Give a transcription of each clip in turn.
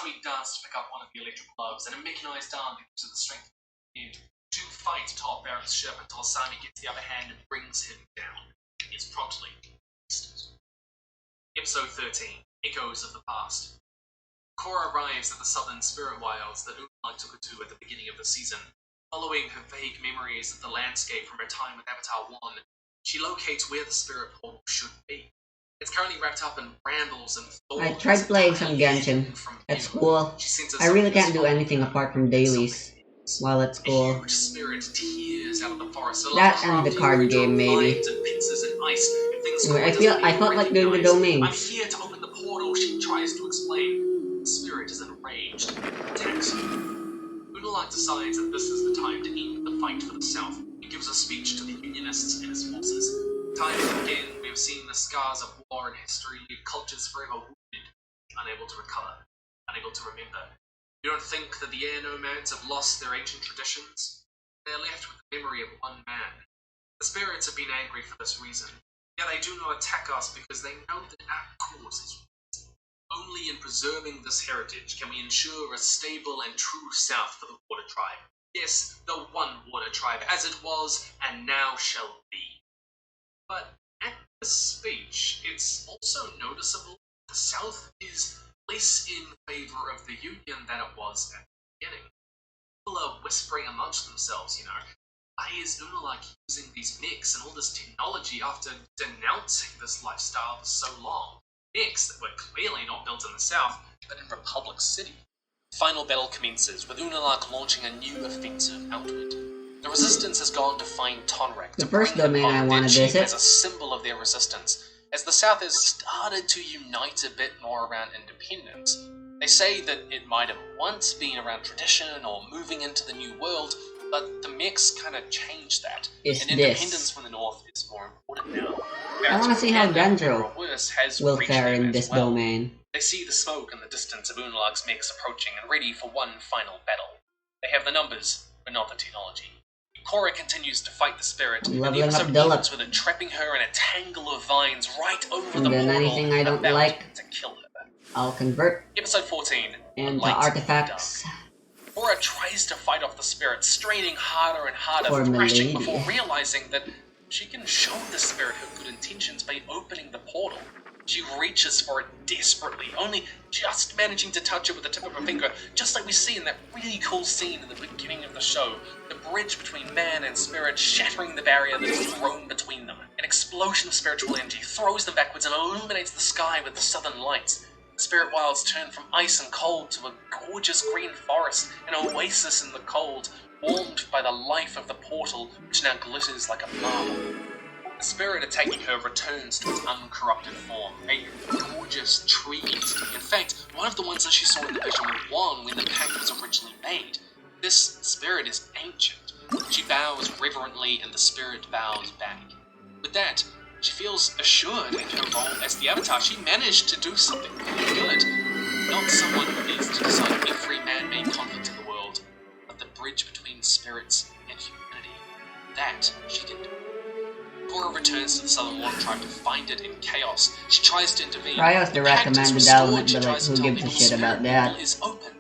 Asami darts to pick up one of the electric gloves, and a mechanized arm that gives her the strength to fight top Barrett's ship until Asami gets the upper hand and brings him down. He is promptly arrested. Episode 13, Echoes of the Past. Korra arrives at the southern spirit wilds that Unalaq took her to at the beginning of the season. Following her vague memories of the landscape from her time with Avatar 1, she locates where the spirit portal should be. It's currently wrapped up in brambles and thorns. I tried playing some Genshin at school. I really can't do anything apart from dailies while at school. A huge spirit tears out of the forest. That and the card game, maybe. I felt like doing the domains. I'm here to open the portal, she tries to explain. The spirit is enraged. Attacks her. Unalaq decides that this is the time to end the fight for the South. He gives a speech to the Unionists and his forces. Time and again, we have seen the scars of war and history leave cultures forever wounded, unable to recover, unable to remember. You don't think that the air nomads have lost their ancient traditions? They are left with the memory of one man. The spirits have been angry for this reason, yet they do not attack us because they know that our cause is right. Only in preserving this heritage can we ensure a stable and true South for the Water Tribe. Yes, the one Water Tribe, as it was and now shall be. But at this speech, it's also noticeable the South is less in favour of the Union than it was at the beginning. People are whispering amongst themselves, why is Unalaq using these mechs and all this technology after denouncing this lifestyle for so long? Mechs that were clearly not built in the South, but in Republic City. The final battle commences, with Unalaq launching a new offensive outward. The resistance has gone to find Tonraq. The first domain I want to visit as a symbol of their resistance, as the South has started to unite a bit more around independence. They say that it might have once been around tradition or moving into the new world, but the mechs kind of changed that, and independence from the North is more important now. I want to see how Dendro will fare in this domain. They see the smoke in the distance of Unalaq's mechs approaching and ready for one final battle. They have the numbers, but not the technology. Korra continues to fight the spirit, and the episode ends with it trapping her in a tangle of vines right over the portal, anything I don't like to kill her. I'll convert Episode 14, into artifacts. Korra tries to fight off the spirit, straining harder and harder, thrashing before realizing that she can show the spirit her good intentions by opening the portal. She reaches for it desperately, only just managing to touch it with the tip of her finger, just like we see in that really cool scene in the beginning of the show. The bridge between man and spirit shattering the barrier that has grown between them. An explosion of spiritual energy throws them backwards and illuminates the sky with the southern lights. The spirit wilds turn from ice and cold to a gorgeous green forest, an oasis in the cold, warmed by the life of the portal, which now glitters like a marble. The spirit attacking her returns to its uncorrupted form, a gorgeous tree. In fact, one of the ones that she saw in the vision of Wan when the pact was originally made. This spirit is ancient. She bows reverently and the spirit bows back. With that, she feels assured in her role as the Avatar. She managed to do something really good. Not someone who needs to decide every man-made conflict in the world, but the bridge between spirits and humanity. That she can do. Korra returns to the Southern Water Tribe to find it in chaos. She tries to intervene. Cryos the recommended element, but like, who gives a shit about that? Is open.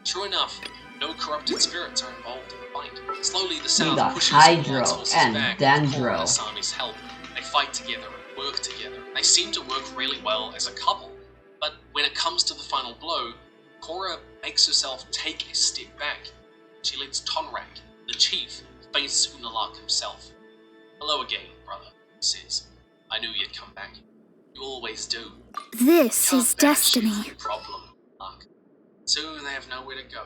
True enough, no corrupted spirits are involved in the fight. Slowly, the South pushes Hydro and back Dendro. Asami's help. They fight together and work together. They seem to work really well as a couple. But when it comes to the final blow, Korra makes herself take a step back. She lets Tonraq, the chief, face Unalaq himself. Hello again, brother, he says. I knew you'd come back. You always do. This is destiny. Problem, Mark. Soon they have nowhere to go.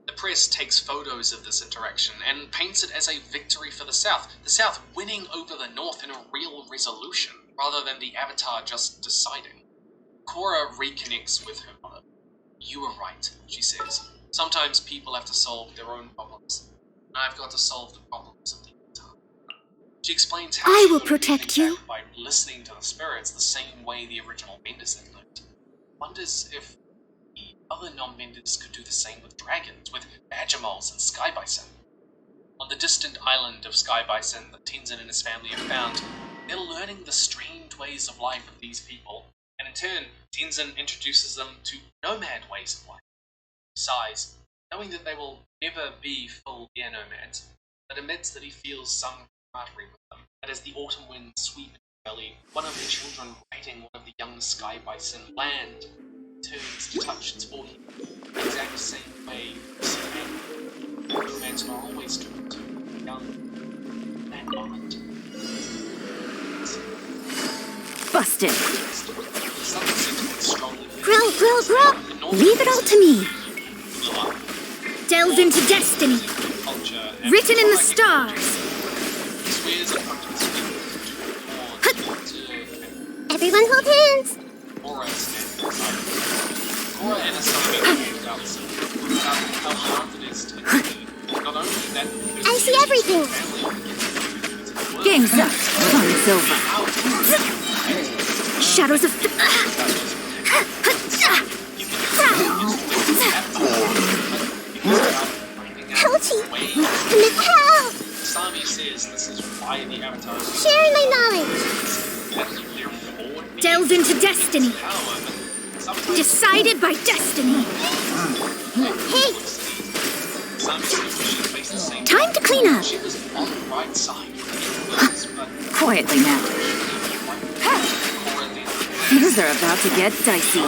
The press takes photos of this interaction and paints it as a victory for the South winning over the North in a real resolution, rather than the Avatar just deciding. Korra reconnects with her mother. You were right, she says. Sometimes people have to solve their own problems, and I've got to solve the problems of the Avatar. She explains how I will protect you by listening to the spirits the same way the original Benders had lived. Wonders if the other non-Benders could do the same with dragons, with badger moles and sky bison. On the distant island of Sky Bison that Tenzin and his family have found, they're learning the strange ways of life of these people, and and in turn, Tenzin introduces them to nomad ways of life. Besides, knowing that they will never be full air nomads, but admits that he feels some camaraderie with them. But as the autumn winds sweep in the valley, one of the children riding one of the young sky bison land turns to touch its forehead. The exact same way nomads are always drawn to young that moment. Busted! Grow! Leave it all to me. Delve into destiny. Written in the stars. Everyone hold hands. I see everything. Game's up. Fun's over. Shadows of... Ouchie! Nicole! Sami says this is why the Avatar is Sharing my knowledge. Delve into destiny. Decided by destiny. Hey! Time to clean up. She was on the right side. Quietly now. Things are about to get dicey.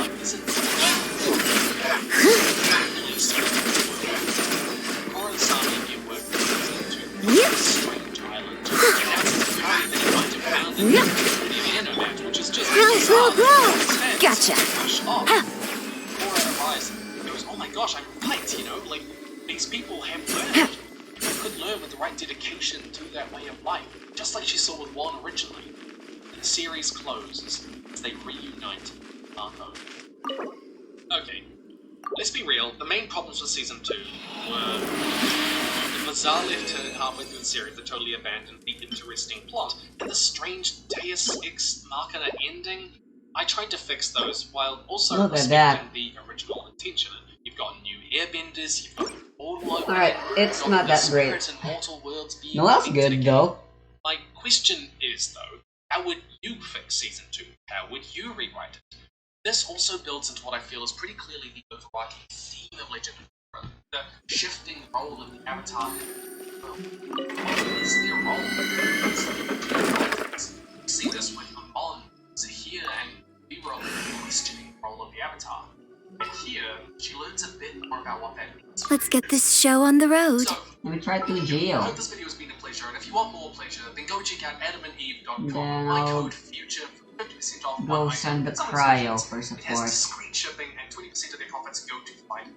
Grow! Gotcha. Oh my gosh, I'm right, you know, like, these people have learned. They could learn with the right dedication to that way of life, just like she saw with Juan originally. And the series closes as they reunite Marco. Okay, let's be real, the main problems with Season 2 were the bizarre left turn halfway through the series that totally abandoned the interesting plot, and the strange Deus Ex Machina ending. I tried to fix those while also Look at respecting the original intention. You've got new airbenders, you've got portal opening, Alright, it's you've got not the that spirit great. and mortal worlds being No, that's connected good again. though. My question is, though, how would you fix Season 2? How would you rewrite it? This also builds into what I feel is pretty clearly the overarching theme of Legend of Korra, the shifting role of the Avatar. What is their role? We see this with Amon, Zahir, and Beryl questioning the role of the Avatar. And here, she learns a bit more about what that means. Let's get this show on the road. So, Let me try to I jail. hope this video has been a pleasure, and if you want more pleasure, then go check out adamandeve.com. Then My I'll code FUTURE for 50% off Go one send the item. cryo for It has support. discreet shipping, and 20% of their profits go to fight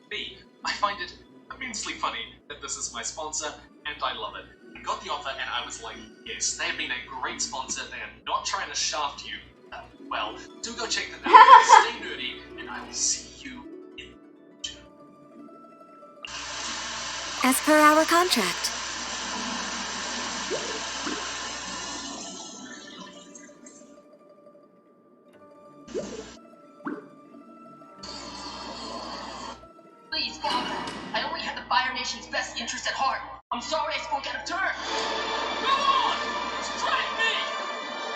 B. I find it immensely funny that this is my sponsor, and I love it. I got the offer, and I was like, yes, they have been a great sponsor. They are not trying to shaft you. Well, do go check them out. Stay nerdy, and I will see you in the future. As per our contract. Please, Father, I only had the Fire Nation's best interest at heart. I'm sorry I spoke out of turn. Come on! Strike me!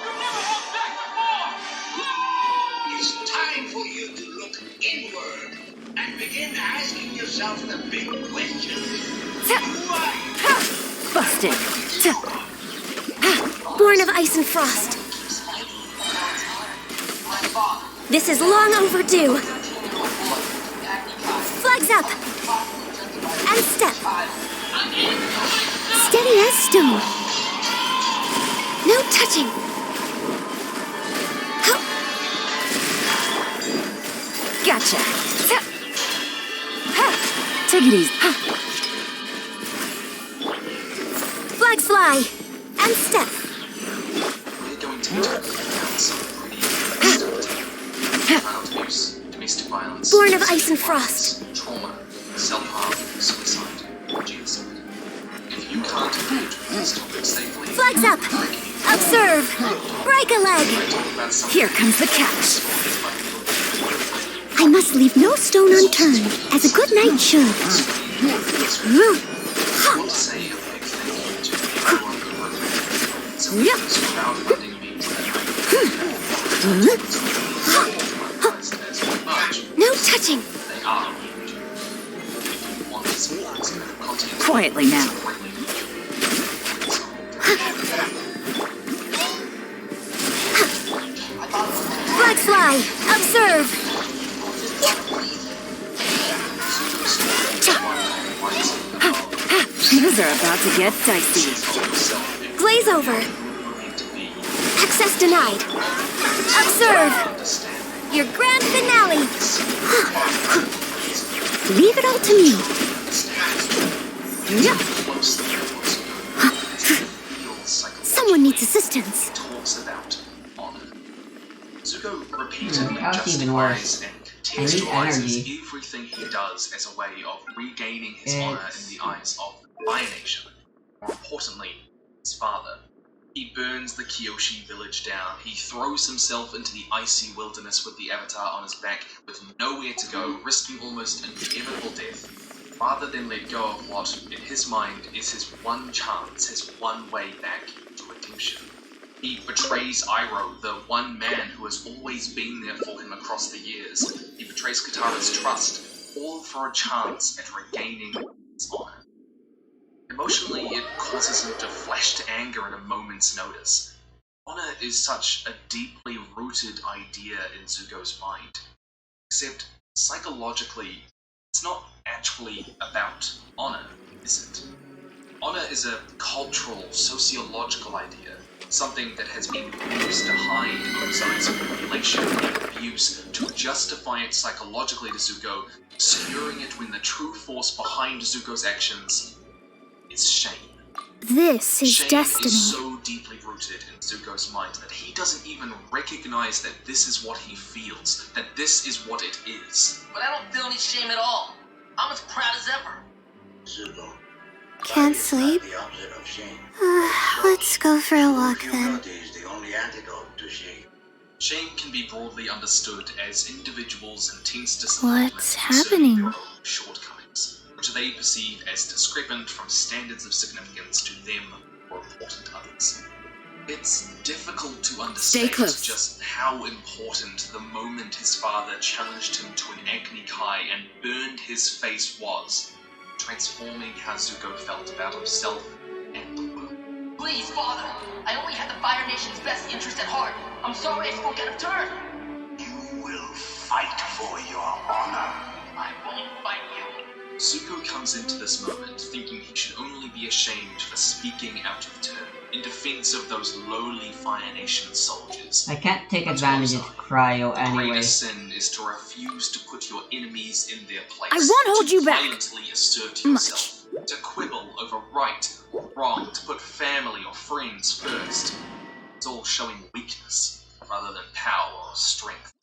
You never hold back before! It's time for you to look inward and begin asking yourself the big question. Who are you? Busted. Born of ice and frost. This is long overdue. Flags up. And step. Steady as stone. No touching. Hup. Gotcha. Take it easy. Flags fly. And step. We're going to be talking about some pretty child abuse, domestic violence, Born of ice and frost. trauma, self-harm, suicide, genocide. If you can't engage with these topics safely, Flags up. Observe. Break a leg. talk about something Here comes the catch. I must leave no stone unturned, as a good knight should. I want to say a big thank you to everyone who worked with me. So crowdfunding means that touching. They are huge. If you want to see this kind of content, Quietly now. Black fly, observe. Things are about to get dicey. Glaze over. Access denied. Observe. Your grand finale. Leave it all to me. Someone needs assistance. Talks about honor. Zuko repeatedly That's even worse. justifies and I need contextualizes energy. everything he does as a way of regaining his honor in the eyes of the Fire Nation. More importantly, his father. He burns the Kyoshi village down. He throws himself into the icy wilderness with the Avatar on his back, with nowhere to go, risking almost inevitable death, rather than let go of what, in his mind, is his one chance, his one way back to redemption. He betrays Iroh, the one man who has always been there for him across the years. He betrays Katara's trust, all for a chance at regaining his honor. Emotionally, it causes him to flash to anger at a moment's notice. Honor is such a deeply rooted idea in Zuko's mind. Except, psychologically, it's not actually about honor, is it? Honor is a cultural, sociological idea, something that has been used to hide Ozai's manipulation and abuse, to justify it psychologically to Zuko, obscuring it when the true force behind Zuko's actions is shame. This is Shame destiny. is so deeply rooted in Zuko's mind that he doesn't even recognize that this is what he feels, that this is what it is. But I don't feel any shame at all. I'm as proud as ever. Zuko. Can't it's not sleep? the opposite of shame. Let's go for a walk then. Humility is the only antidote to shame. Shame can be broadly understood as individuals' intense disappointment What's concerning happening? their own shortcomings, which they perceive as discrepant from standards of significance to them or important to others. It's difficult to understand close. just how important the moment his father challenged him to an Agni Kai and burned his face was, transforming how Zuko felt about himself and the world. Please, Father. I only had the Fire Nation's best interest at heart. I'm sorry I spoke out of turn. You will fight for your honor. I won't fight you. Zuko comes into this moment thinking he should only be ashamed for speaking out of turn in defense of those lowly Fire Nation soldiers. I can't take advantage of Cryo The anyway. greatest sin is to refuse to put your enemies in their place. I won't hold to you back. violently assert yourself. To quibble over right or wrong. To put family or friends first. It's all showing weakness rather than power or strength.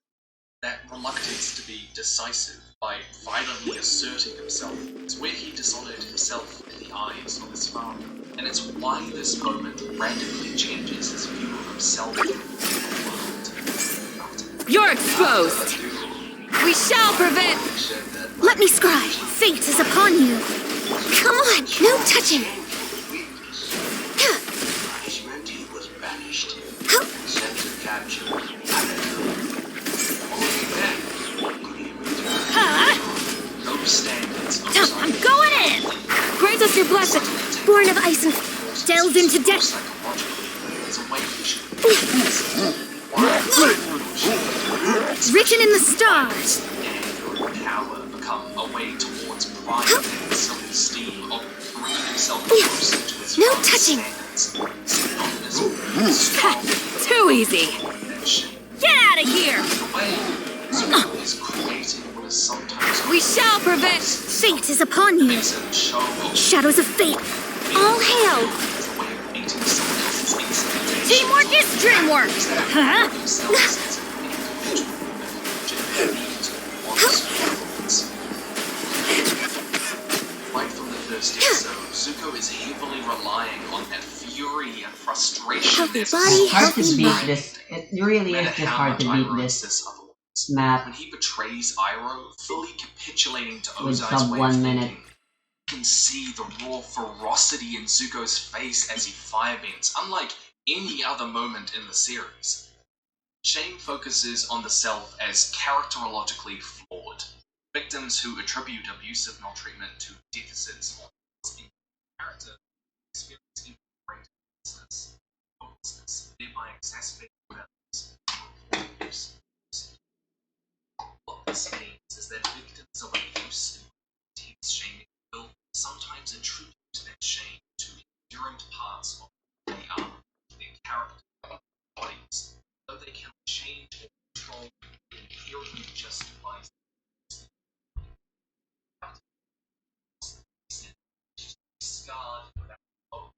That reluctance to be decisive by violently asserting himself is where he dishonored himself in the eyes of his father. And it's why this moment radically changes his view of himself and the world. You're exposed. We shall prevent. Let me scry. Fate is upon you. Come on, no touching. Punishment, he was banished and sent to capture Avatar. Only then could he return. Those standards of I'm going in. Grant us your blessing. Born of ice and delved into death. psychologically, it's a way he should Written in the stars. anger and power become a way towards pride and self-esteem of bringing himself closer to his No father's touching. standards. Synonymous with Too easy. and shame. Get out of here. The way Zuko is creating what is sometimes We shall prevent. Fate is upon you. makes a show of Shadows of fate. All hail. as a way of meeting someone else's expectations. Teamwork is dreamwork. Huh? Themselves as an individual and need to want performance. Right from the first episode, Zuko is heavily relying on that fury and frustration Healthy that's body, It's hard to healthy beat mind. this. It really no is matter just how hard much to Iroh beat this insists otherwise. map. When he betrays Iroh, fully capitulating to With Ozai's sub way 1 of minute. thinking, you can see the raw ferocity in Zuko's face as he firebends, unlike any other moment in the series. Shame focuses on the self as characterologically flawed, Victims who attribute abusive maltreatment to deficits or flaws in character experience even greater hopelessness, thereby exacerbating values of abuse. What this means is that victims of abuse and intense shaming will sometimes attribute that shame to inherent parts of who they are, their character, their bodies, though they cannot change or control the inherently justifies scarred without hope.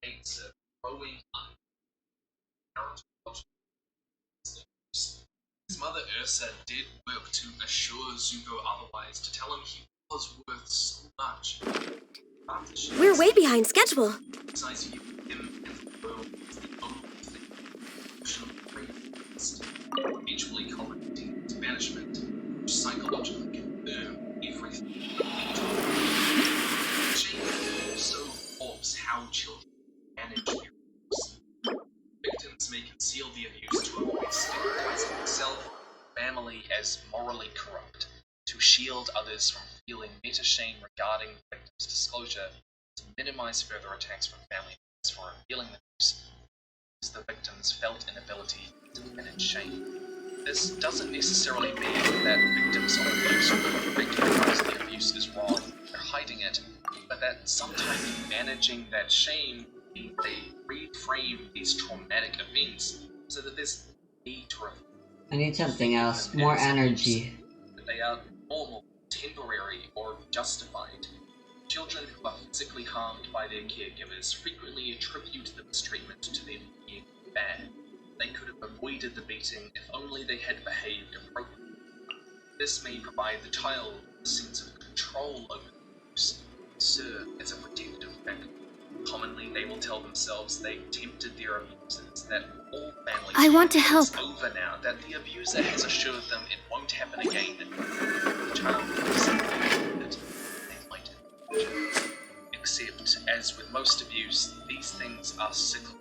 It's a growing his mother Ursa did work to assure Zuko otherwise, to tell him he was worth so much. We're way behind schedule. Besides view him and the world as the only thing eventually culminating into banishment, which psychologically confirmed everything. Shame also warps how children manage their abuse. Victims may conceal the abuse to avoid stigmatizing themselves, family as morally corrupt, to shield others from feeling meta-shame regarding the victim's disclosure, to minimize further attacks from family members for revealing the abuse, as the victim's felt inability to manage shame. This doesn't necessarily mean that victims of abuse will recognize the abuse is wrong, they're hiding it, but that sometimes managing that shame means they reframe these traumatic events so that there's need to I need something else. More energy. that they are normal, temporary, or justified. Children who are physically harmed by their caregivers frequently attribute the mistreatment to them being bad. They could have avoided the beating if only they had behaved appropriately. This may provide the child a sense of control over the abuse, serve as a protective factor. Commonly, they will tell themselves they tempted their abusers, that all family I want to help. is over now, that the abuser has assured them it won't happen again, and the child will simply that they might have. Except, as with most abuse, these things are cyclical.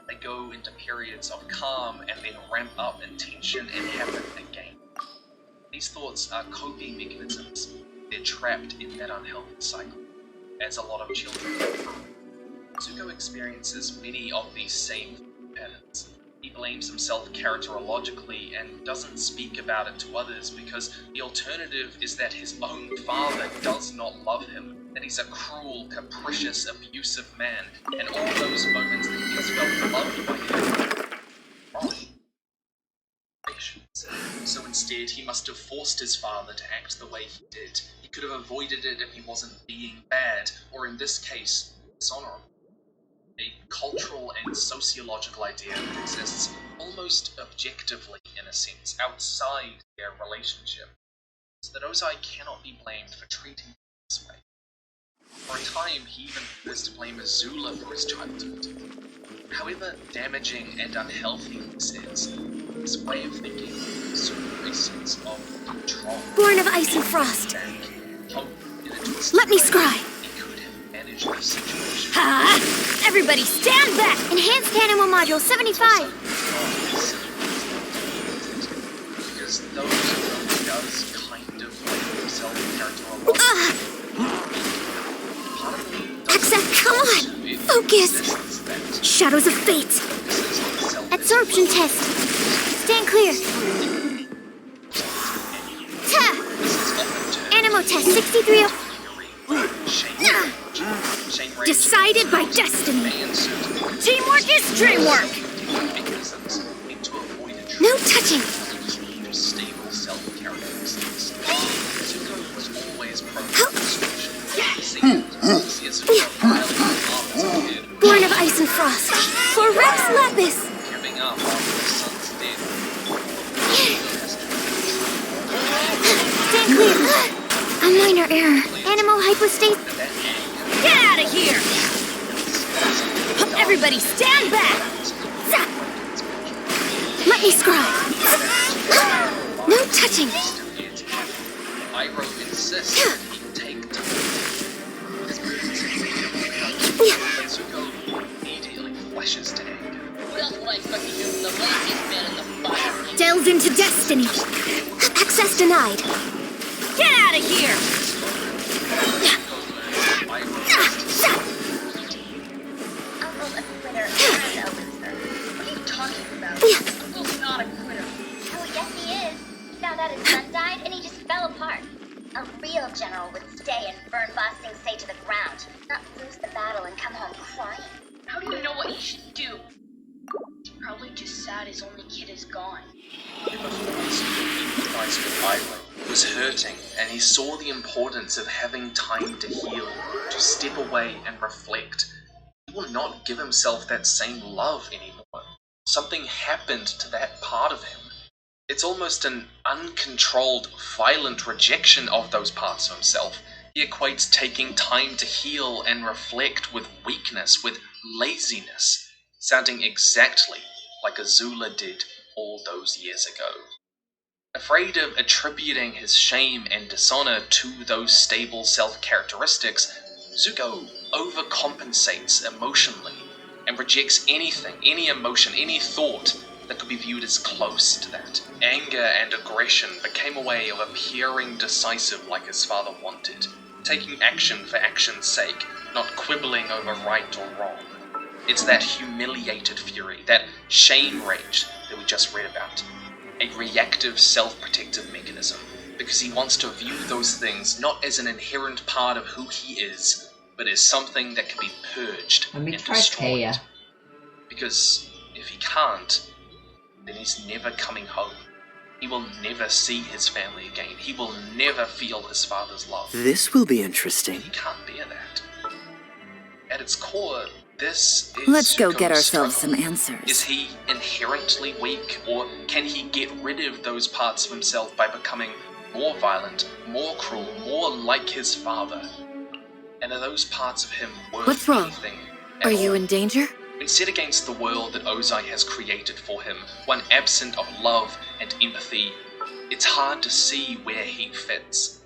They go into periods of calm and then ramp up in tension and happen again. These thoughts are coping mechanisms. They're trapped in that unhealthy cycle, as a lot of children do. Zuko experiences many of these same patterns. He blames himself characterologically and doesn't speak about it to others because the alternative is that his own father does not love him, that he's a cruel, capricious, abusive man, and all those moments that he has felt loved by him wrong. So instead, he must have forced his father to act the way he did. He could have avoided it if he wasn't being bad, or in this case, dishonorable. A cultural and sociological idea that exists almost objectively, in a sense, outside their relationship, so that Ozai cannot be blamed for treating him this way. For a time, he even prefers to blame Azula for his childhood. However damaging and unhealthy this is, this way of thinking is a sense of control. Born of ice and frost. And hope in a twisted Let me way. scry. He could have managed the situation. Ha! Everybody stand back! Enhanced Animal Module 75! Because those who does kind of like himself character part of me does Aksa, come on! it Focus! exists that Shadows of Fate! focuses on absorption test. Stand clear. Ta! Animo test 63. Decided by destiny. Teamwork is dreamwork! No touching. Stable self-characteristics. Zuko was always Born of ice and frost. For Rex Lapis. giving up after his son's death. Stand clear. A minor error. Animal hypostase. Get out of here! Everybody stand back! Zap. Let me scribe. No touching. Iroh insists that he take time. Zuko immediately flashes to anger. What else would I expect to hear from the laziest man in the fire? Delves into destiny. Access denied. Get out of here! Uncle's a quitter and a loser. What are you talking about? Uncle's not a quitter. Oh, yes he is. He found out his son died and he just fell apart. A real general would stay and burn Ba Sing Se to the ground, not lose the battle and come home crying. How do you know what he should do? He's probably just sad his only kid is gone. Empathize with Iroh. He was hurting, and he saw the importance of having time to heal, to step away and reflect. He will not give himself that same love anymore. Something happened to that part of him. It's almost an uncontrolled, violent rejection of those parts of himself. He equates taking time to heal and reflect with weakness, with laziness, sounding exactly like Azula did all those years ago. Afraid of attributing his shame and dishonor to those stable self-characteristics, Zuko overcompensates emotionally and rejects anything, any emotion, any thought that could be viewed as close to that. Anger and aggression became a way of appearing decisive like his father wanted, taking action for action's sake, not quibbling over right or wrong. It's that humiliated fury, that shame rage that we just read about. A reactive self-protective mechanism, because he wants to view those things not as an inherent part of who he is, but as something that can be purged Let me and try destroyed. Taya. Because if he can't, then he's never coming home. He will never see his family again. He will never feel his father's love. This will be interesting. He can't bear that. At its core, this is Let's go Zuko's get ourselves struggle. some answers. Is he inherently weak, or can he get rid of those parts of himself by becoming more violent, more cruel, more like his father? And are those parts of him worth What's wrong? anything at Are you all? in danger? When set against the world that Ozai has created for him, one absent of love and empathy, it's hard to see where he fits.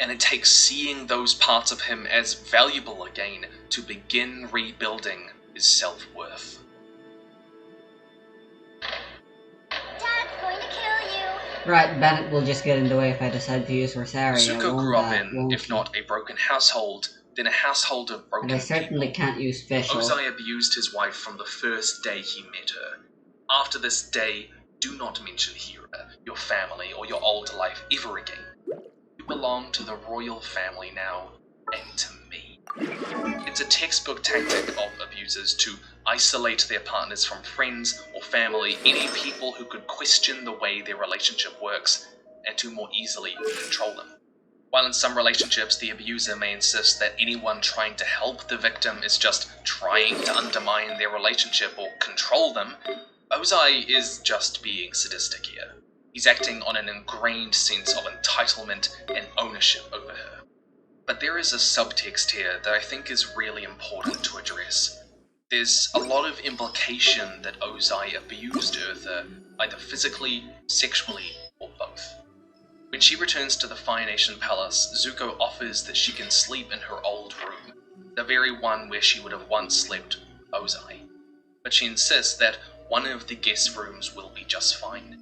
And it takes seeing those parts of him as valuable again to begin rebuilding his self-worth. Dad's going to kill you. Right, Bennett will just get in the way if I decide to use Rosaria. Zuko won't grew up that, in, won't if he? not a broken household, then a household of broken And I certainly people. can't use Fischl. Ozai abused his wife from the first day he met her. After this day, do not mention Hera, your family, or your old life ever again. You belong to the royal family now, and to me. It's a textbook tactic of abusers to isolate their partners from friends or family, any people who could question the way their relationship works, and to more easily control them. While in some relationships the abuser may insist that anyone trying to help the victim is just trying to undermine their relationship or control them, Ozai is just being sadistic here. He's acting on an ingrained sense of entitlement and ownership over her. But there is a subtext here that I think is really important to address. There's a lot of implication that Ozai abused Eartha, either physically, sexually, or both. When she returns to the Fire Nation Palace, Zuko offers that she can sleep in her old room, the very one where she would have once slept with Ozai. But she insists that one of the guest rooms will be just fine.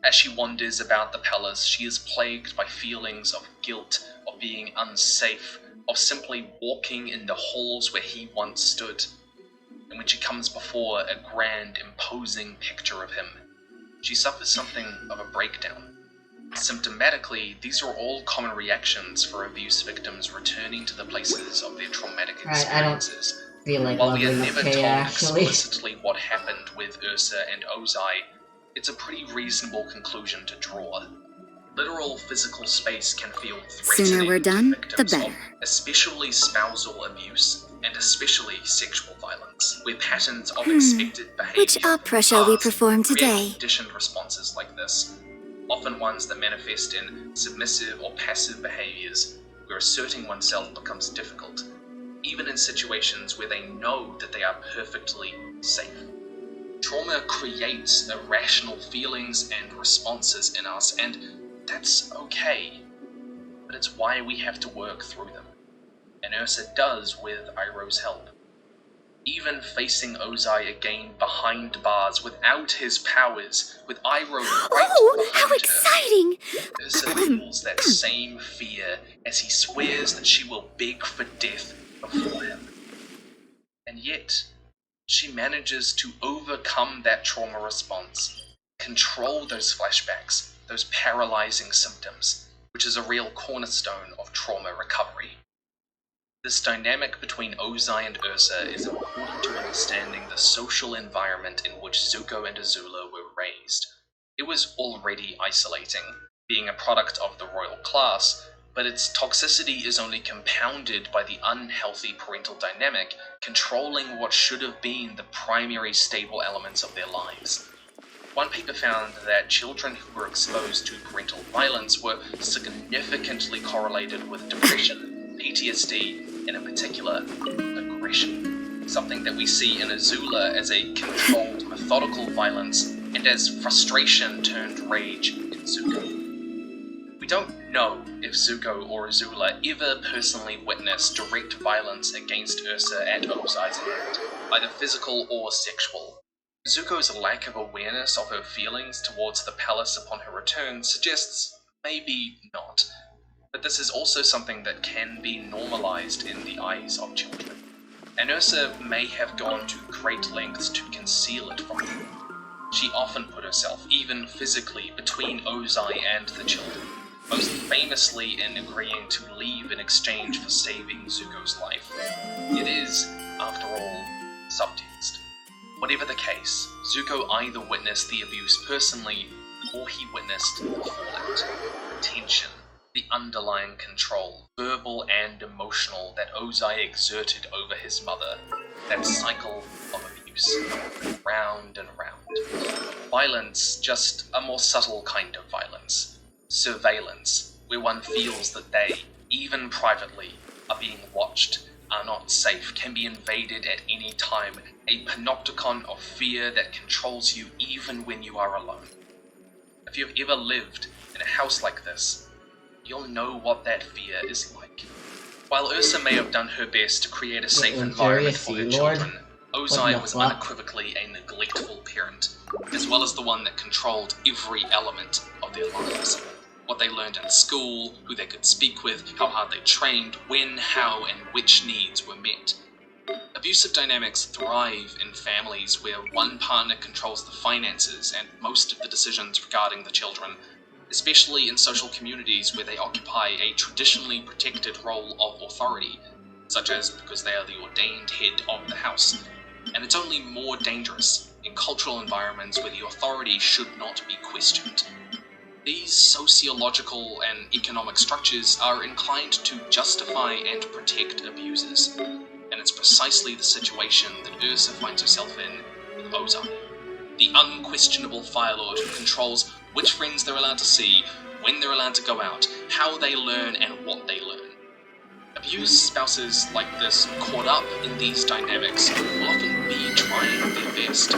As she wanders about the palace, she is plagued by feelings of guilt, of being unsafe, of simply walking in the halls where he once stood. and when she comes before a grand, imposing picture of him, she suffers something of a breakdown. Symptomatically, these are all common reactions for abuse victims returning to the places of their traumatic experiences. Feel like While we are loving never Kay, told actually. explicitly what happened with Ursa and Ozai, it's a pretty reasonable conclusion to draw. Literal physical space can feel threatening Sooner we're done, to victims the better. of especially spousal abuse and especially sexual violence, where patterns of expected behavior Which opera shall we past perform create today? conditioned responses like this, often ones that manifest in submissive or passive behaviors where asserting oneself becomes difficult, even in situations where they know that they are perfectly safe. Trauma creates irrational feelings and responses in us, and that's okay, but it's why we have to work through them, and Ursa does with Iroh's help. Even facing Ozai again behind bars without his powers, with Iroh right Oh, how behind her, exciting! Ursa feels that same fear as he swears that she will beg for death before him. And yet, she manages to overcome that trauma response, control those flashbacks, those paralyzing symptoms, which is a real cornerstone of trauma recovery. This dynamic between Ozai and Ursa is important to understanding the social environment in which Zuko and Azula were raised. It was already isolating, being a product of the royal class, but its toxicity is only compounded by the unhealthy parental dynamic controlling what should have been the primary stable elements of their lives. One paper found that children who were exposed to parental violence were significantly correlated with depression, PTSD, and in particular, aggression. Something that we see in Azula as a controlled, methodical violence, and as frustration turned rage in Zuko. We don't know if Zuko or Azula ever personally witnessed direct violence against Ursa at Ozai's hand, either physical or sexual. Zuko's lack of awareness of her feelings towards the palace upon her return suggests maybe not, but this is also something that can be normalized in the eyes of children, and Ursa may have gone to great lengths to conceal it from them. She often put herself, even physically, between Ozai and the children, most famously in agreeing to leave in exchange for saving Zuko's life. It is, after all, subtext. Whatever the case, Zuko either witnessed the abuse personally, or he witnessed the fallout, the tension, the underlying control, verbal and emotional, that Ozai exerted over his mother, that cycle of abuse, round and round. Violence, just a more subtle kind of violence. Surveillance, where one feels that they, even privately, are being watched, are not safe, can be invaded at any time, a panopticon of fear that controls you even when you are alone. If you've ever lived in a house like this, you'll know what that fear is like. While Ursa may have done her best to create a safe environment for her children, Ozai was unequivocally a neglectful parent, as well as the one that controlled every element of their lives. What they learned in school, who they could speak with, how hard they trained, when, how, and which needs were met. Abusive dynamics thrive in families where one partner controls the finances and most of the decisions regarding the children, especially in social communities where they occupy a traditionally protected role of authority, such as because they are the ordained head of the house. And it's only more dangerous in cultural environments where the authority should not be questioned. These sociological and economic structures are inclined to justify and protect abusers, and it's precisely the situation that Ursa finds herself in with Ozai, the unquestionable Fire Lord who controls which friends they're allowed to see, when they're allowed to go out, how they learn, and what they learn. Abused spouses like this, caught up in these dynamics, will often be trying their best.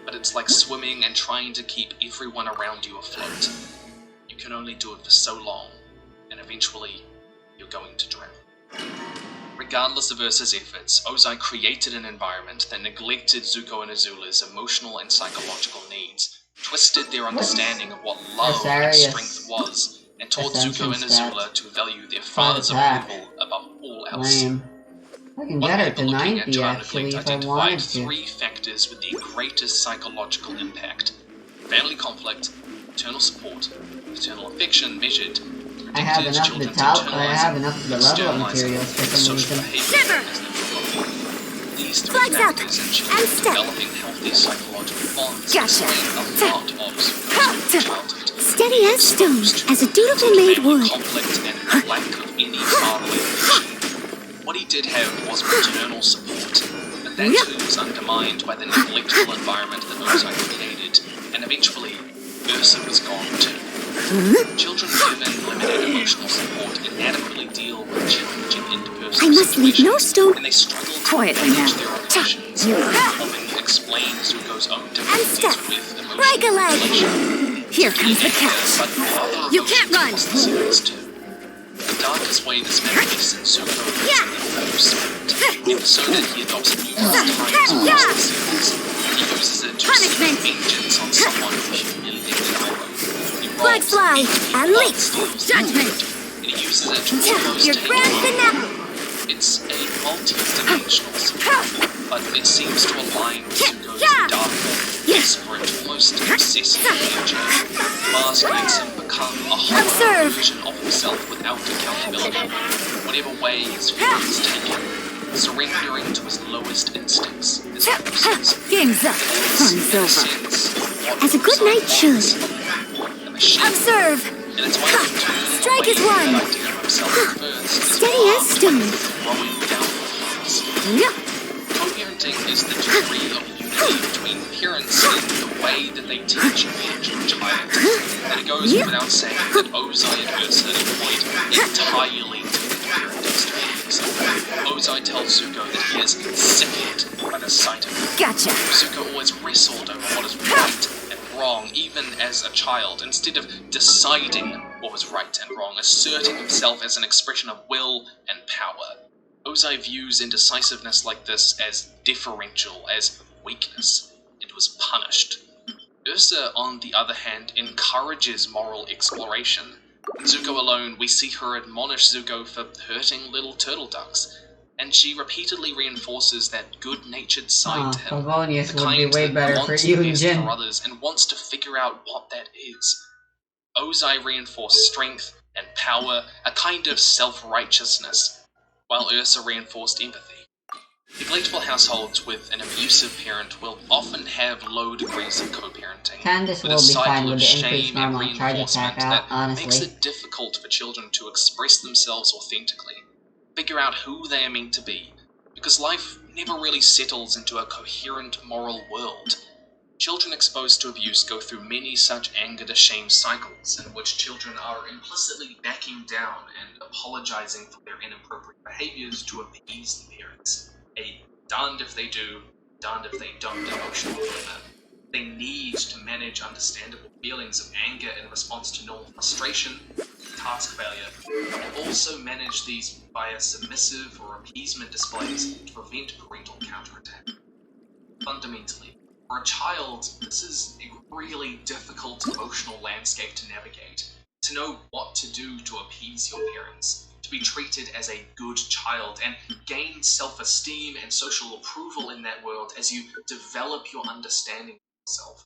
But it's like swimming and trying to keep everyone around you afloat. You can only do it for so long, and eventually, you're going to drown. Regardless of Ursa's efforts, Ozai created an environment that neglected Zuko and Azula's emotional and psychological needs, twisted their understanding of what love and strength was, and taught Zuko and Azula to value their father's approval above all else. I can What get her people to looking at 90 Turn the actually Flint if I identified wanted to. 3 factors with the greatest psychological impact: family conflict, paternal support, paternal affection measured. I have predicted enough of the children I have enough of the level up externalizing materials for some social reason. behavior Shiver! as they grow up. These 3 Flags up, factors in and children step. developing healthy psychological bonds Gotcha. explain a lot of Zuko's childhood. Steady as stone, as a dutiful maid would. Conflict and lack of any fatherly affection. What he did have was paternal support, but that too was undermined by the neglectful environment that Ozai created, and eventually, Ursa was gone too. Children given limited emotional support inadequately deal with challenging interpersonal I must leave no situations, stone- and they struggle to Quietly manage now. their emotions, helping explain Zuko's own difficulties step. with emotional Break a leg. regulation. Here comes the catch. But other You can't run. emotions must be serious too. The darkest way this manifests in Zuko is Yeah. in the Spirit. In Persona, he adopts numerous times across the series. He uses it to Punishment. seek vengeance on someone who humiliated Iroh. He Flags robs, fly, he and leap. steals, Judgment. and he uses it to almost Your take grand over. finale. It's a multi-dimensional support, but it seems to align with Zuko's darker, desperate, almost obsessive nature. Mask makes him become a hollow Observe. version of himself without accountability. Whatever way his feelings take him, surrendering to his lowest instincts, his impulses. Game's up. Fun's over. As a good knight should. The machine, Observe. and it's why he turns Strike away is from one. that idea of himself first. Steady as stone. Throwing down the Co-parenting is the degree of unity between parents in the way that they teach and manage their child. And it goes without saying that Ozai and Ursa employed entirely different parenting strategies. Ozai tells Zuko that he is sickened by the sight of him. Gotcha. Zuko always wrestled over what is right and wrong, even as a child, instead of deciding what was right and wrong, asserting himself as an expression of will and power. Ozai views indecisiveness like this as differential, as weakness, and was punished. Ursa, on the other hand, encourages moral exploration. In Zuko alone, we see her admonish Zuko for hurting little turtle ducks, and she repeatedly reinforces that good-natured side to him, Favonius the would be kind way that better for wants you the and best Jin. for others and wants to figure out what that is. Ozai reinforced strength and power, a kind of self-righteousness, while Ursa reinforced empathy. Neglectful households with an abusive parent will often have low degrees of co-parenting, Candace with will a be fine cycle with of the increased shame and normal charge reinforcement attack out, that makes honestly. it difficult for children to express themselves authentically, figure out who they are meant to be, because life never really settles into a coherent moral world. Children exposed to abuse go through many such anger to shame cycles in which children are implicitly backing down and apologizing for their inappropriate behaviors to appease the parents. A darned if they do, darned if they don't emotional dilemma. They need to manage understandable feelings of anger in response to normal frustration, task failure, and also manage these via submissive or appeasement displays to prevent parental counterattack. Fundamentally, for a child, this is a really difficult emotional landscape to navigate. To know what to do to appease your parents, to be treated as a good child, and gain self-esteem and social approval in that world as you develop your understanding of yourself.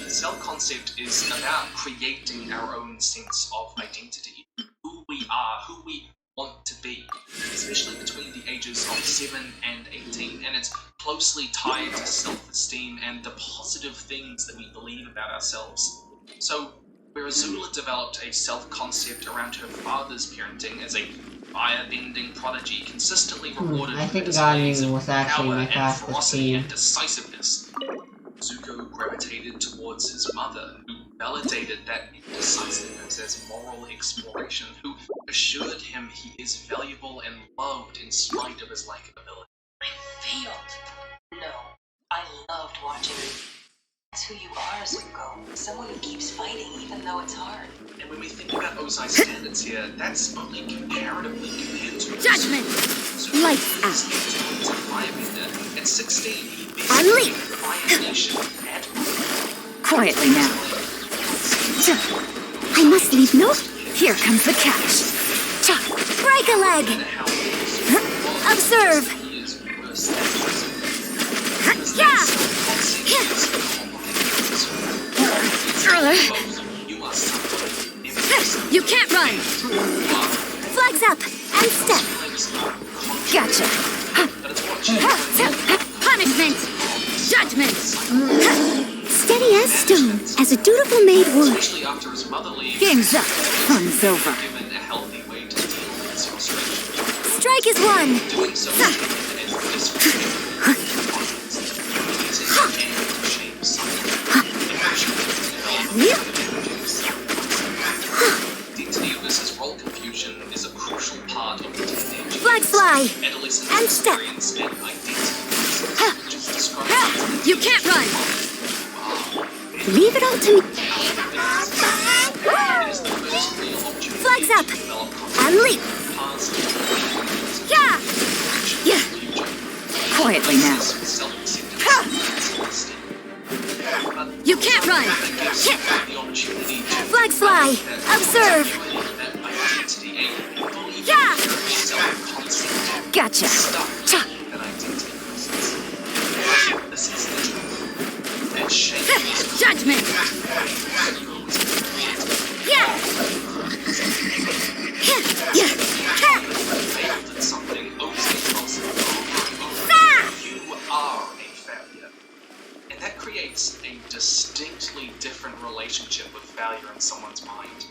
Self-concept is about creating our own sense of identity, who we are, who we want to be, especially between the ages of 7 and 18, and it's closely tied to self-esteem and the positive things that we believe about ourselves. So, where Azula developed a self-concept around her father's parenting as a fire-bending prodigy consistently rewarded I think for displays Ganyu of was actually power my and fastest ferocity team. and decisiveness, Zuko gravitated towards his mother, who validated that indecisiveness as moral exploration, who assured him he is valuable and loved in spite of his lack of ability. Revealed. No, I loved watching you. That's who you are, Zuko. Someone who keeps fighting even though it's hard. And when we think about Ozai's standards here, that's only comparatively compared to Judgment. Zuko Lights out. is a firebender. At 16, he Unleash. beat the Fire Nation admiral. Quietly now. I must leave no... Here comes the catch. Break a leg. And how Zuko was Observe. He is worse than Yeah. you are someone. You can't run. Flags up and step. Gotcha. Punishment. Judgment. Steady as stone, as a dutiful maid would. Especially after his mother leaves. Game's up. Fun's over. Given a healthy way to deal with his frustration. Strike is one. Doing so is Identity versus role confusion is a crucial part of the teenage Flags fly. adolescent And step. experience and identity. Which is described You can't run. Leave it all to me. it is the first real opportunity Flags up. to develop And leap. past Yeah. Yeah. Quietly now. You can't run. The opportunity to Flags fly. Observe. that identity and fully Yeah. self-concept Gotcha. stuck Cha. that identity process. This is the truth. That shape Judgment. Yeah. Yeah. failed at something over-compulsive over and over. You are a failure. And that creates a distinctly different relationship with failure in someone's mind.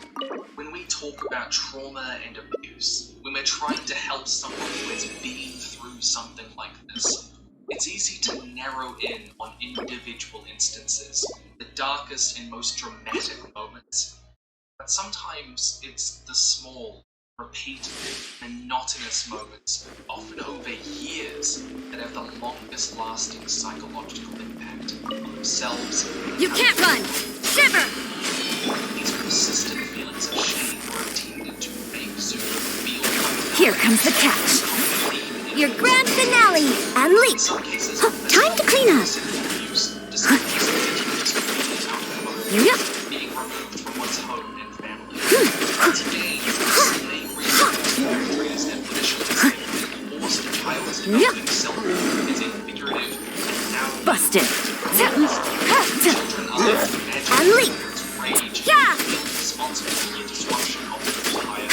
When we talk about trauma and abuse, when we're trying to help someone who has been through something like this, it's easy to narrow in on individual instances, the darkest and most dramatic moments. But sometimes it's the small, repeated, monotonous moments, often over years, that have the longest lasting psychological impact on themselves. You can't run. Shiver. These persistent feelings of shame were intended to make Zuko feel like Here comes the catch. Your grand finale. And leap. in some cases, Time to clean up. abuse, despite Yep. being removed from one's home and family. Today, they realize that punishment forced a child's developing self is a figurative and now Busted. children are imagining And leap. rage Yeah. responsible for the disruption of the entire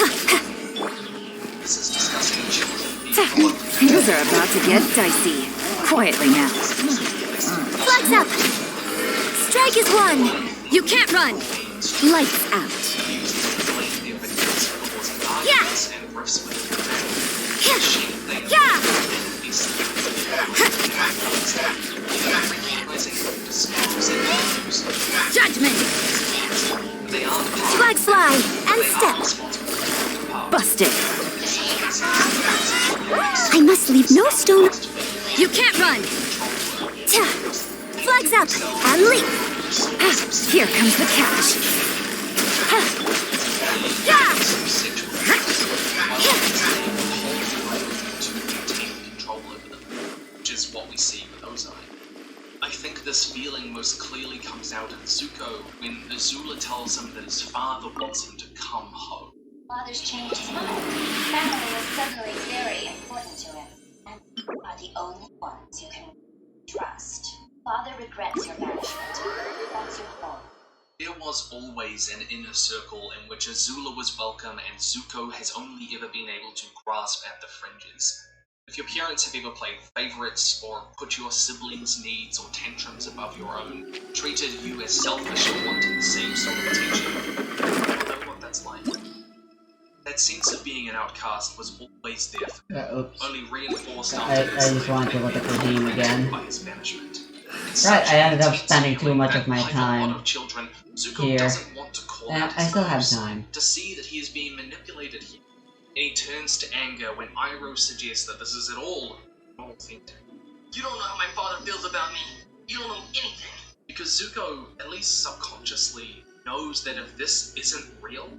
This is discussing children being followed Things are about to get dicey. Quietly now. Flags up. Strike is one. You can't run. Lights out. Yeah. and rifts with the Yeah. shame they Yeah. Judgment. They are Flags fly. And step. responsible for power. Busted. I must leave no stone. You can't run. Ta. Flags up. And leap. Here comes the catch. Yeah. to maintain control over them, which is what we see with Ozai. I think this feeling most clearly comes out in Zuko when Azula tells him that his father wants him to come home. Father's changed his mind. Family is suddenly very important to him, and you are the only ones you can trust. Father regrets your banishment. He wants you home. There was always an inner circle in which Azula was welcome and Zuko has only ever been able to grasp at the fringes. If your parents have ever played favorites or put your siblings' needs or tantrums above your own, treated you as selfish or wanting the same sort of attention, you know what that's like. That sense of being an outcast was always there for him, Oops. only reinforced I after his just wanted to look at the slavery game again. by his banishment. Right, I ended up spending too much of my time Children, Zuko here. doesn't want to call And out I his still have motives, time. to see that he is being manipulated here. And he turns to anger when Iroh suggests that this is at all authentic. You don't know how my father feels about me. You don't know anything. Because Zuko, at least subconsciously, knows that if this isn't real,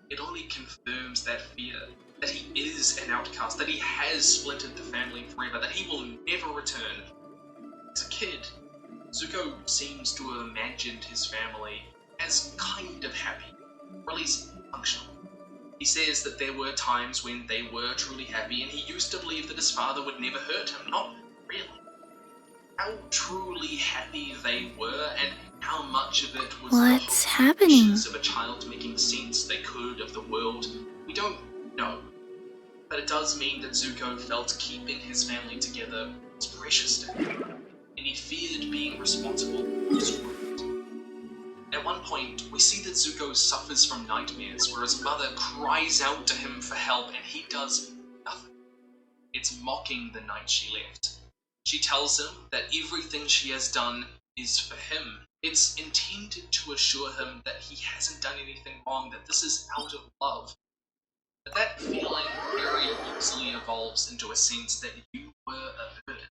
it only confirms that fear, that he is an outcast, that he has splintered the family forever, that he will never return. As a kid, Zuko seems to have imagined his family as kind of happy, or at least functional. He says that there were times when they were truly happy, and he used to believe that his father would never hurt him. Not really. How truly happy they were, and how much of it was What's the happening? hopes of a child making sense they could of the world, we don't know. But it does mean that Zuko felt keeping his family together was precious to him, and he feared being responsible was rude. At one point, we see that Zuko suffers from nightmares where his mother cries out to him for help and he does nothing. It's mocking the night she left. She tells him that everything she has done is for him. It's intended to assure him that he hasn't done anything wrong, that this is out of love. But that feeling very easily evolves into a sense that you were a burden,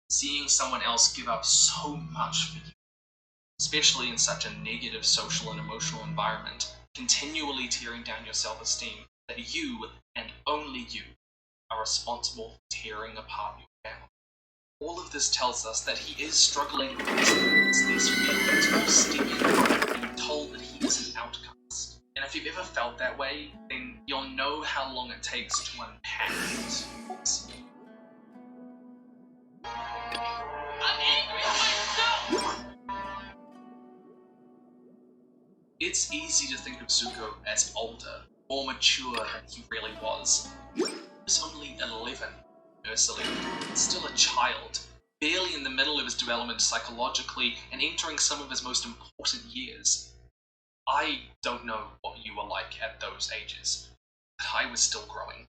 seeing someone else give up so much for you, especially in such a negative social and emotional environment, continually tearing down your self-esteem, that you, and only you, are responsible for tearing apart your family. All of this tells us that he is struggling with these feelings of sticking, being told that he is an outcast. And if you've ever felt that way, then you'll know how long it takes to unpack it. I'm angry at myself! It's easy to think of Zuko as older, more mature than he really was. He was only 11, Ursula, still a child, barely in the middle of his development psychologically and entering some of his most important years. I don't know what you were like at those ages, but I was still growing.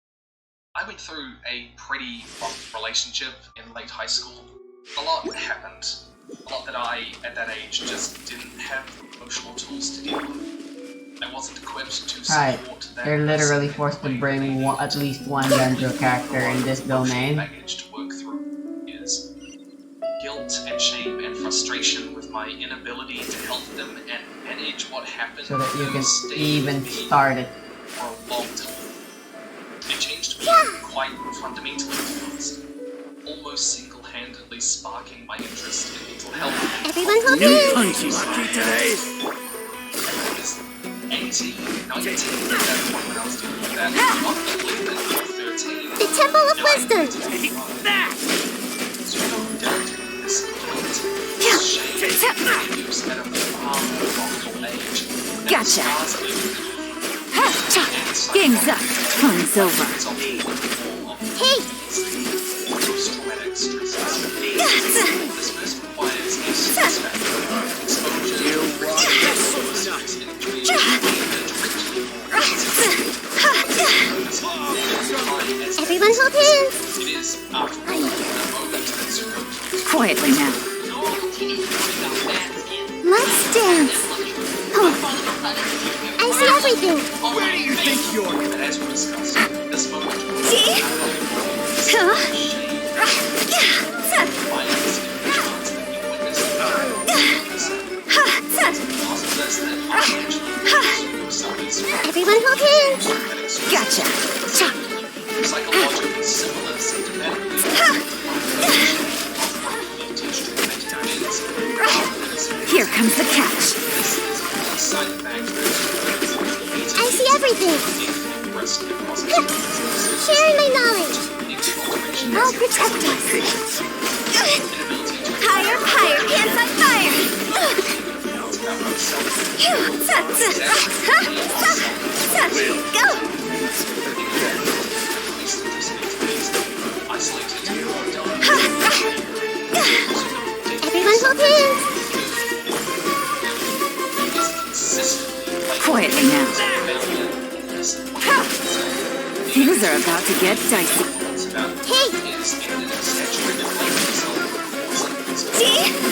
I went through a pretty rough relationship in late high school. A lot happened. A lot that I, at that age, just didn't have the emotional tools to deal with. I wasn't equipped to support that. They're literally forced to bring at least one Genjo character in this domain. Baggage to work through is guilt and shame and frustration with my inability to help them and manage what happened. So that you can stayed even with me start it. for a long time. It changed me quite fundamentally, to be honest. Almost single-handedly sparking my interest in mental health. Everyone hold hands! Lucky today. I was 18, 19 at that point when I was dealing with that. Not 11 or 13. The Temple of Wisdom! Take that! Zuko dealt with this guilt, this shame, abuse at a far more vulnerable age. And Gotcha. scars that Game's up. Fun's over. Hey! Post-traumatic stresses. This first requires a stress factor, exposure, Everyone hold hands! It is, after all, a moment that Zuko Quietly now. Let's dance! Oh, I see everything! Where do you think you're going? But as we discussed, this moment will See? violence and violence that you witnessed because of this that actually suffers from Everyone hold hands! Gotcha. psychologically similar symptomatic Here comes the catch. side effect I see everything! Sharing my knowledge! I'll protect us! Higher, higher, hands on fire! Go! Everyone hold hands! Quietly now. Things are about to get dicey. Hey! See?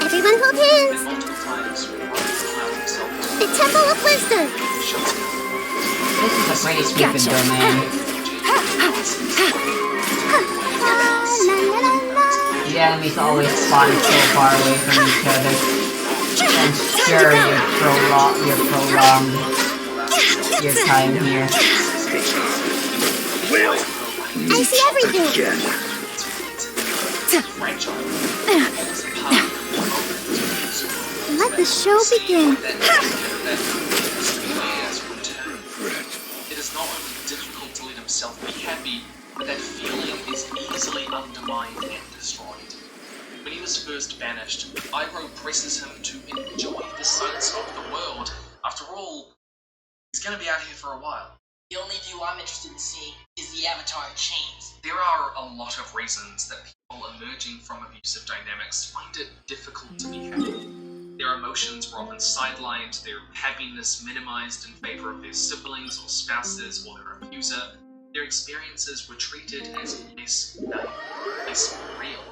Everyone hold hands! The Temple of Wisdom! This is a pretty stupid domain. The enemies always spawn so far away from each other. And sure, you prolong your time here. I see everything. Again. Fragile. Falls apart the moment Zuko Let the show begin. that it is not only difficult to let himself be happy, but that feeling is easily undermined and destroyed. When he was first banished, Iroh presses him to enjoy the sights of the world. After all, he's gonna be out here for a while. The only view I'm interested in seeing is the Avatar in chains. There are a lot of reasons that people emerging from abusive dynamics find it difficult to be happy. Their emotions were often sidelined, their happiness minimized in favor of their siblings or spouses or their abuser. Their experiences were treated as less valuable, less real.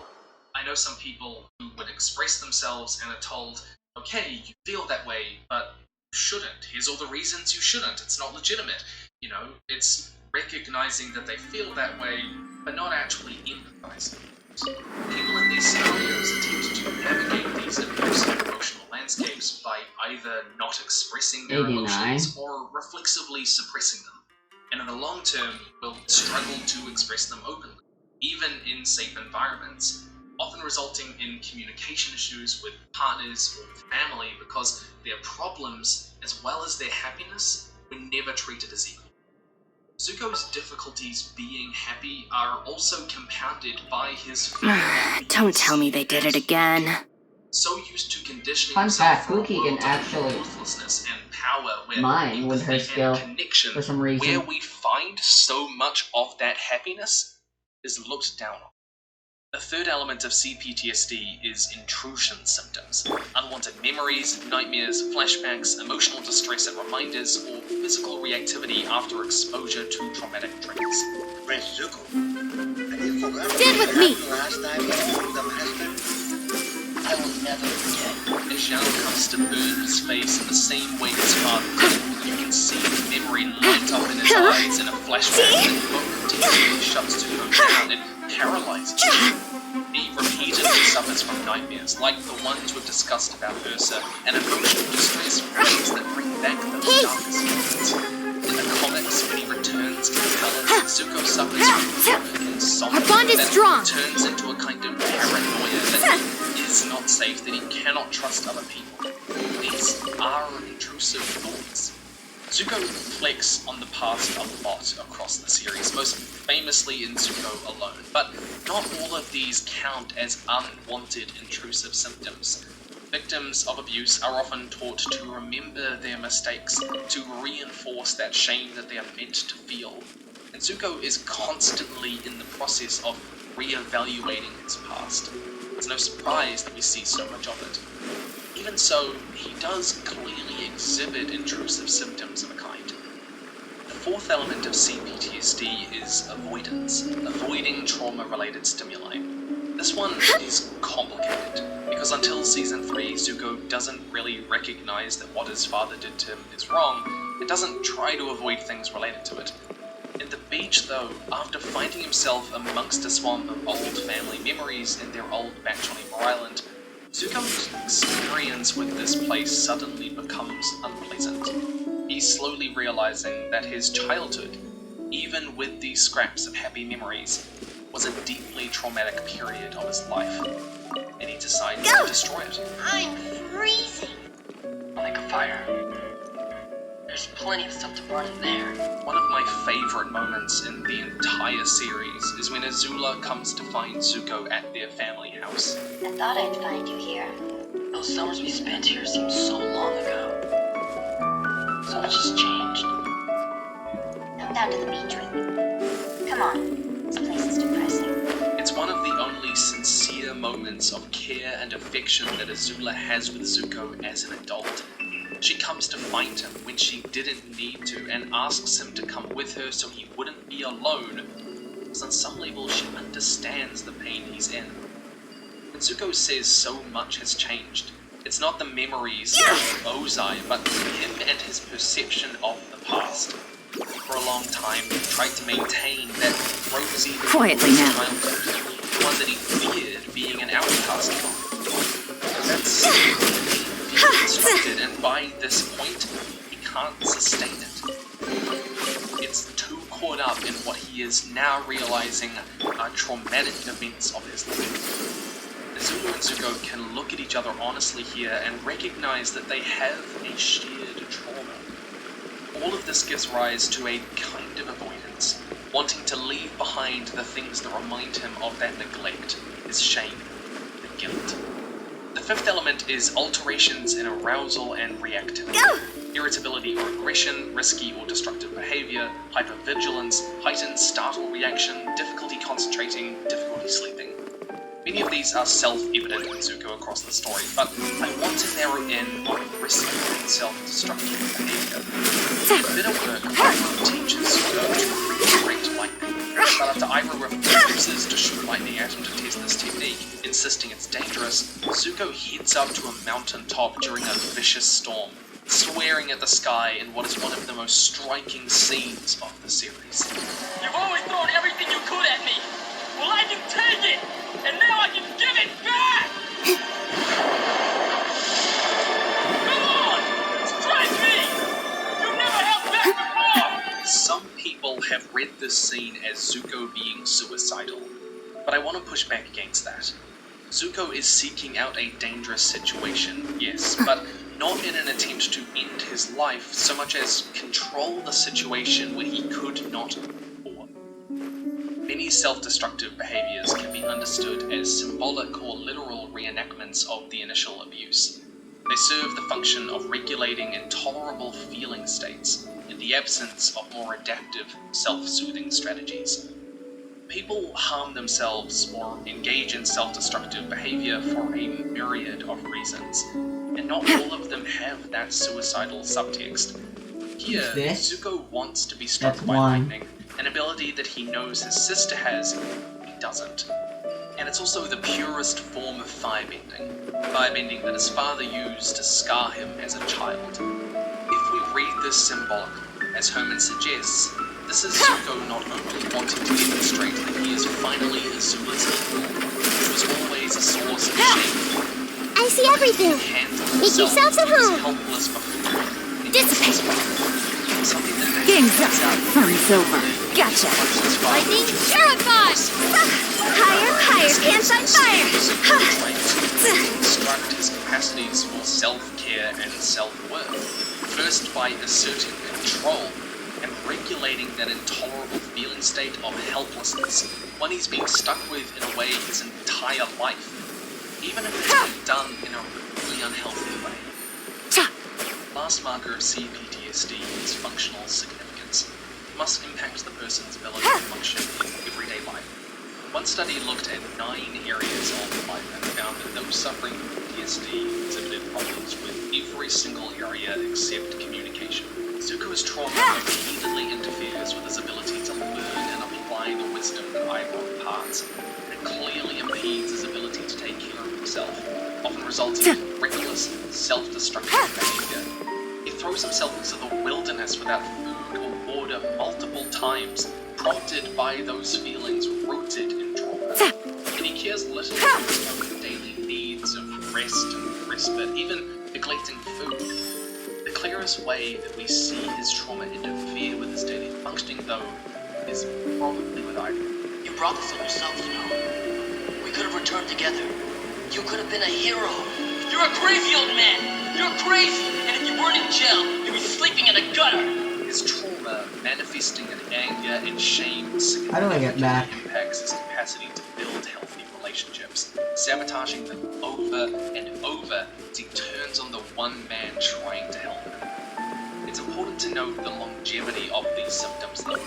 I know some people who would express themselves and are told, okay, you feel that way, but you shouldn't. Here's all the reasons you shouldn't. It's not legitimate. You know, it's recognizing that they feel that way, but not actually empathizing. People in these scenarios attempt to navigate these abusive emotional landscapes by either not expressing their 89. emotions or reflexively suppressing them, and in the long term will struggle to express them openly, even in safe environments, often resulting in communication issues with partners or family because their problems, as well as their happiness, were never treated as equal. Zuko's difficulties being happy are also compounded by his fear of Don't tell me they did it again. so used to conditioning Fun himself fact, for a Pookie world can of actually ruthlessness and power where mine with her empathy skill and connection, for some reason. where we find so much of that happiness, is looked down on. The third element of CPTSD is intrusion symptoms. Unwanted memories, nightmares, flashbacks, emotional distress and reminders, or physical reactivity after exposure to traumatic triggers. Prince Zuko, have you forgotten Stand with what me. happened last time you told the master? I will never forget. As Zhao comes to burn his face in the same way his father did, you can see the memory light up in his eyes in a flashback and momentarily shuts Zuko down and paralyzes him. He repeatedly suffers from nightmares, like the ones we've discussed about Ursa, and emotional distress dreams that bring back those darkest moments. In the comics, when he returns to the palace, Zuko suffers from chronic insomnia Our bond is that strong. turns into a kind of paranoia that is not safe, that he cannot trust other people. These are intrusive thoughts. Zuko reflects on the past a lot across the series, most famously in Zuko Alone, but not all of these count as unwanted intrusive symptoms. Victims of abuse are often taught to remember their mistakes, to reinforce that shame that they are meant to feel. And Zuko is constantly in the process of re-evaluating his past. It's no surprise that we see so much of it. Even so, he does clearly exhibit intrusive symptoms of a kind. The fourth element of CPTSD is avoidance, avoiding trauma-related stimuli. This one is complicated, because until Season 3, Zuko doesn't really recognize that what his father did to him is wrong, and doesn't try to avoid things related to it. At the beach, though, after finding himself amongst a swamp of old family memories in their old batch on Eagle Island, Zuko's experience with this place suddenly becomes unpleasant. He's slowly realizing that his childhood, even with these scraps of happy memories, was a deeply traumatic period of his life, and he decides to destroy it. I'm freezing. I'll make a fire. There's plenty of stuff to burn in there. One of my favorite moments in the entire series is when Azula comes to find Zuko at their family house. I thought I'd find you here. Those summers we spent here seem so long ago. So much has changed. Come down to the beach with me. Come on. This place is depressing. It's one of the only sincere moments of care and affection that Azula has with Zuko as an adult. She comes to find him when she didn't need to and asks him to come with her so he wouldn't be alone, because on some level she understands the pain he's in. When Zuko says so much has changed, it's not the memories of Ozai, but him and his perception of the past. For a long time, he tried to maintain that Rosie Quietly was now. childhood, the one that he feared being an outcast from. That's constructed, and by this point, he can't sustain it. It's too caught up in what he is now realizing are traumatic events of his life. Zulu and Zuko can look at each other honestly here and recognize that they have a shared trauma. All of this gives rise to a kind of avoidance, wanting to leave behind the things that remind him of that neglect, his shame, and guilt. The fifth element is alterations in arousal and reactivity. Irritability or aggression, risky or destructive behavior, hypervigilance, heightened startle reaction, difficulty concentrating, difficulty sleeping. Many of these are self-evident in Zuko across the story, but I want to narrow in on risky and self-destructive behavior. A bit of work teaches Zuko to redirect lightning, but after Iroh refuses to shoot lightning at him to test this technique, insisting it's dangerous, Zuko heads up to a mountaintop during a vicious storm, swearing at the sky in what is one of the most striking scenes of the series. You've always thrown everything you could at me! Well, I can take it! And now I can give it back! Come on! Strike me! You've never held back before! Some people have read this scene as Zuko being suicidal, but I want to push back against that. Zuko is seeking out a dangerous situation, yes, but not in an attempt to end his life so much as control the situation where he could not before. Many self-destructive behaviors can be understood as symbolic or literal reenactments of the initial abuse. They serve the function of regulating intolerable feeling states in the absence of more adaptive, self-soothing strategies. People harm themselves or engage in self-destructive behavior for a myriad of reasons, and not all of them have that suicidal subtext. Here, Zuko wants to be struck by lightning, an ability that he knows his sister has, he doesn't. And it's also the purest form of firebending that his father used to scar him as a child. If we read this symbolically, as Herman suggests, this is Zuko not only wanting to demonstrate that he is finally Azula's equal, which was always a source of shame. I see everything. Make yourselves at home. Helpless before. Dissipate. Something that Game's up. Fun's over. Gotcha. Lightning, terrified! Higher, pants on fire! Construct his capacities for self-care and self-worth. First by asserting control and regulating that intolerable feeling state of helplessness, one he's been stuck with in a way his entire life, even if it's been done in a really unhealthy way. Last marker of CPTSD is functional significance. It must impact the person's ability to function in everyday life. One study looked at 9 areas of life and found that those suffering from PTSD exhibited problems with every single area except communication. Zuko's trauma repeatedly interferes with his ability to learn and apply the wisdom that Iroh imparts, and it clearly impedes his ability to take care of himself, often resulting in reckless, self-destructive behavior. He throws himself into the wilderness without food or water multiple times, prompted by those feelings rooted in trauma. And he cares little about the daily needs of rest and respite, even neglecting food. The clearest way that we see his trauma interfere with his daily functioning, though, is probably with Iroh. You brought this on yourself, you know. We could have returned together. You could have been a hero. You're a crazy old man! You're crazy! And if you weren't in jail, you'd be sleeping in a gutter! His trauma, manifesting in anger and shame, How do I get back? impacts his capacity to build healthy relationships, sabotaging them over and over as he turns on the one man trying to help him. It's important to note the longevity of these symptoms though.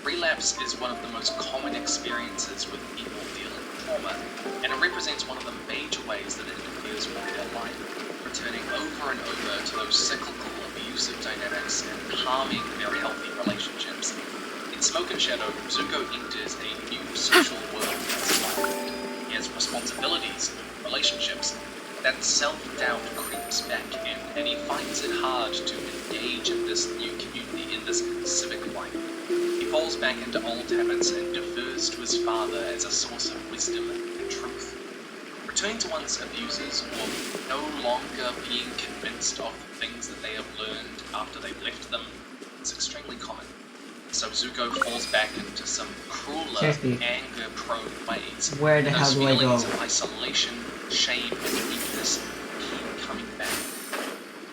Relapse is one of the most common experiences with people dealing with trauma, and it represents one of the major ways that it interferes with their life, returning over and over to those cyclical, abusive dynamics and harming their healthy relationships. In Smoke and Shadow, Zuko enters a new social world in his life. He has responsibilities, relationships. That self-doubt creeps back in, and he finds it hard to engage in this new community, in this civic life. He falls back into old habits and defers to his father as a source of wisdom and truth. Returning to one's abusers, or no longer being convinced of the things that they have learned after they've left them, is extremely common. so Zuko falls back into some crueler, Seriously. anger-prone ways. Where the hell Those do I go? feelings of isolation, shame, and weakness keep coming back.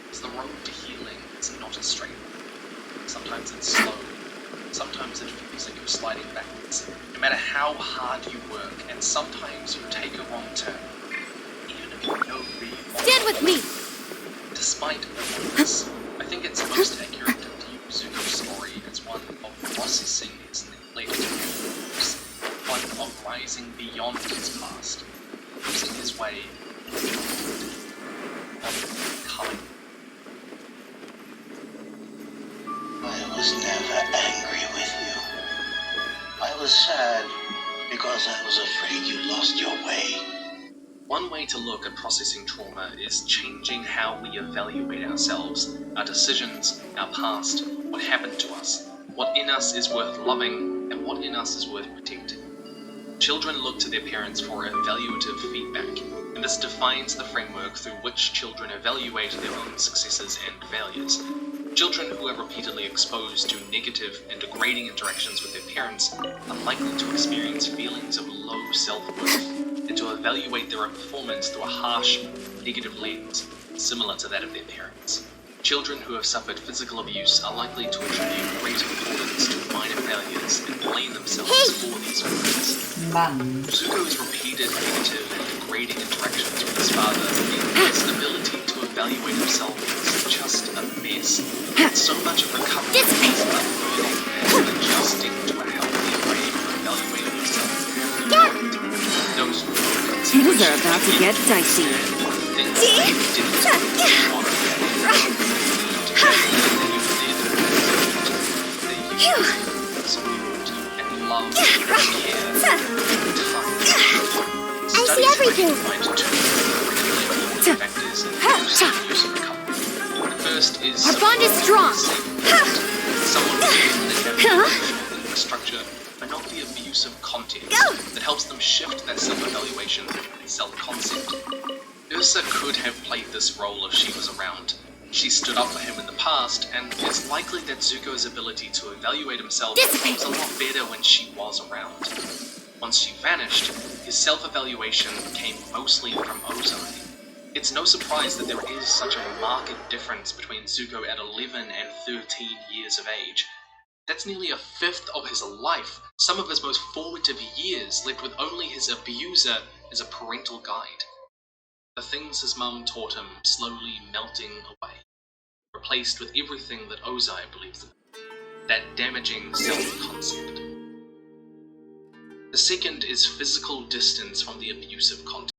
Because the road to healing is not a straight line. Sometimes it's slow. Sometimes it feels like you're sliding backwards. No matter how hard you work, and sometimes you take a wrong turn. Even if you know where you want Stand with me! Despite all this, I think it's most accurate to view Zuko's story as one of processing his neglected memories, one of rising beyond his past, losing his way, of becoming. I was never angry with you. I was sad because I was afraid you lost your way. One way to look at processing trauma is changing how we evaluate ourselves, our decisions, our past, what happened to us, what in us is worth loving, and what in us is worth protecting. Children look to their parents for evaluative feedback, and this defines the framework through which children evaluate their own successes and failures. Children who are repeatedly exposed to negative and degrading interactions with their parents are likely to experience feelings of low self-worth, and to evaluate their own performance through a harsh, negative lens, similar to that of their parents. Children who have suffered physical abuse are likely to attribute great importance to minor failures and blame themselves for these failures. Bam. Zuko's repeated negative and degrading interactions with his father mean his ability to evaluate himself is just a mess. And so much of recovery is about learning and adjusting to a healthy way of evaluating yourself. Those Things are about to get dicey. I see everything! First is Our bond is strong! someone structure, but not the abuse of context that helps them shift that self-evaluation and self-concept. Ursa could have played this role if she was around. She stood up for him in the past, and it's likely that Zuko's ability to evaluate himself was a lot better when she was around. Once she vanished, his self-evaluation came mostly from Ozai. It's no surprise that there is such a marked difference between Zuko at 11 and 13 years of age. That's nearly a fifth of his life, some of his most formative years lived with only his abuser as a parental guide. The things his mum taught him slowly melting away, replaced with everything that Ozai believes in, that damaging self-concept. The second is physical distance from the abusive context.